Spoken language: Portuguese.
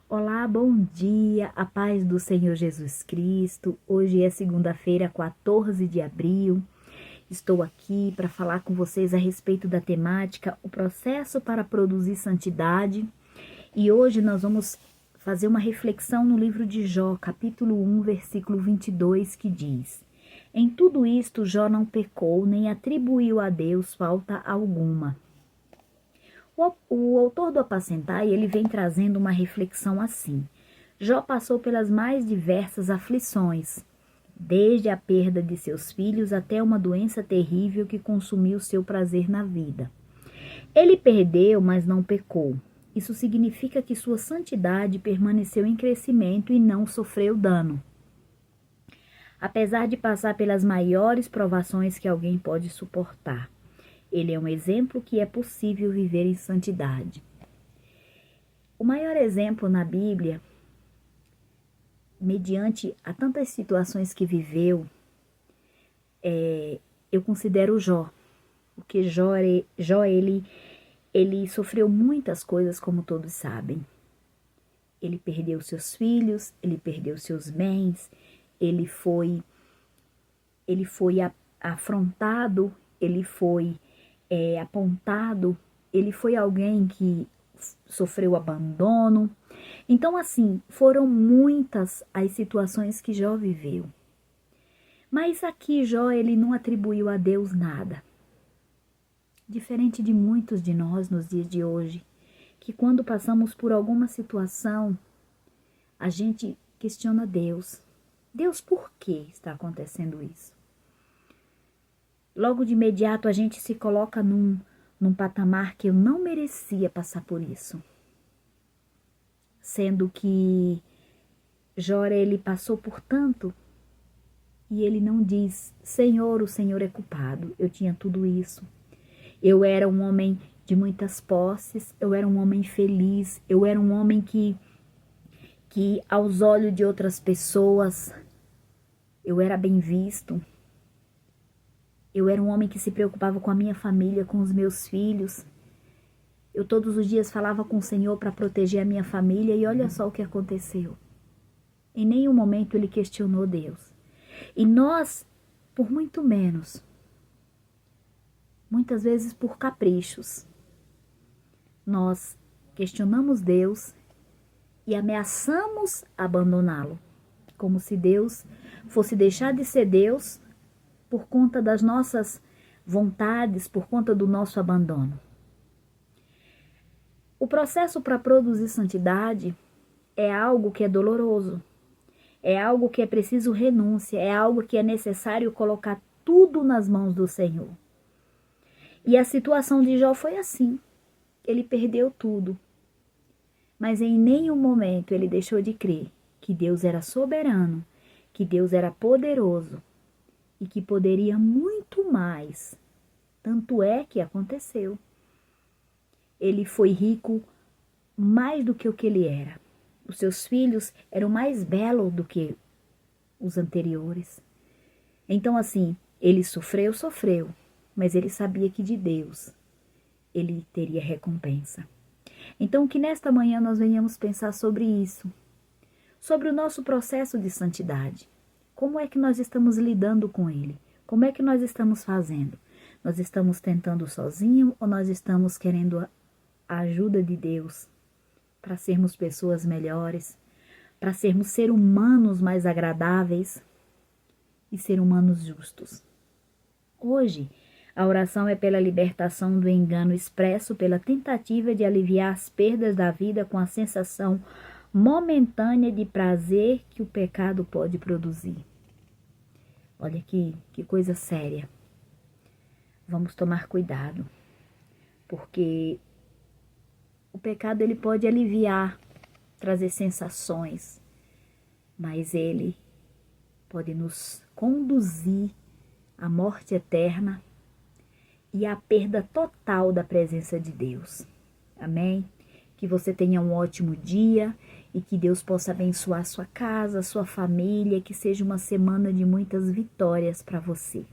Olá, bom dia, a paz do Senhor Jesus Cristo. Hoje é segunda-feira, 14 de abril. Estou aqui para falar com vocês a respeito da temática, o processo para produzir santidade. E hoje nós vamos fazer uma reflexão no livro de Jó, capítulo 1, versículo 22, que diz: Em tudo isto Jó não pecou, nem atribuiu a Deus falta alguma. O autor do Apacentai, ele vem trazendo uma reflexão assim. Jó passou pelas mais diversas aflições, desde a perda de seus filhos até uma doença terrível que consumiu seu prazer na vida. Ele perdeu, mas não pecou. Isso significa que sua santidade permaneceu em crescimento e não sofreu dano. Apesar de passar pelas maiores provações que alguém pode suportar, ele é um exemplo que é possível viver em santidade. O maior exemplo na Bíblia, mediante a tantas situações que viveu, eu considero Jó. Porque Jó ele sofreu muitas coisas, como todos sabem. Ele perdeu seus filhos, ele perdeu seus bens, ele foi afrontado, ele foi apontado, ele foi alguém que sofreu abandono. Então, assim, foram muitas as situações que Jó viveu. Mas aqui Jó, ele não atribuiu a Deus nada. Diferente de muitos de nós nos dias de hoje, que quando passamos por alguma situação, a gente questiona Deus. Deus, por que está acontecendo isso? Logo de imediato a gente se coloca num patamar que eu não merecia passar por isso. Sendo que Jó, ele passou por tanto e ele não diz: Senhor, o Senhor é culpado, eu tinha tudo isso. Eu era um homem de muitas posses, eu era um homem feliz, eu era um homem que aos olhos de outras pessoas, eu era bem visto. Eu era um homem que se preocupava com a minha família, com os meus filhos. Eu todos os dias falava com o Senhor para proteger a minha família e olha só o que aconteceu. Em nenhum momento ele questionou Deus. E nós, por muito menos, muitas vezes por caprichos, nós questionamos Deus e ameaçamos abandoná-lo, como se Deus fosse deixar de ser Deus por conta das nossas vontades, por conta do nosso abandono. O processo para produzir santidade é algo que é doloroso, é algo que é preciso renúncia, é algo que é necessário colocar tudo nas mãos do Senhor. E a situação de Jó foi assim, ele perdeu tudo, mas em nenhum momento ele deixou de crer que Deus era soberano, que Deus era poderoso, e que poderia muito mais. Tanto é que aconteceu. Ele foi rico mais do que o que ele era. Os seus filhos eram mais belos do que os anteriores. Então, assim, ele sofreu, mas ele sabia que de Deus ele teria recompensa. Então, que nesta manhã nós venhamos pensar sobre isso, sobre o nosso processo de santidade. Como é que nós estamos lidando com ele? Como é que nós estamos fazendo? Nós estamos tentando sozinho ou nós estamos querendo a ajuda de Deus para sermos pessoas melhores, para sermos seres humanos mais agradáveis e seres humanos justos? Hoje, a oração é pela libertação do engano expresso, pela tentativa de aliviar as perdas da vida com a sensação momentânea de prazer que o pecado pode produzir. Olha que coisa séria. Vamos tomar cuidado, porque o pecado ele pode aliviar, trazer sensações, mas ele pode nos conduzir à morte eterna e à perda total da presença de Deus. Amém? Que você tenha um ótimo dia e que Deus possa abençoar sua casa, sua família, que seja uma semana de muitas vitórias para você.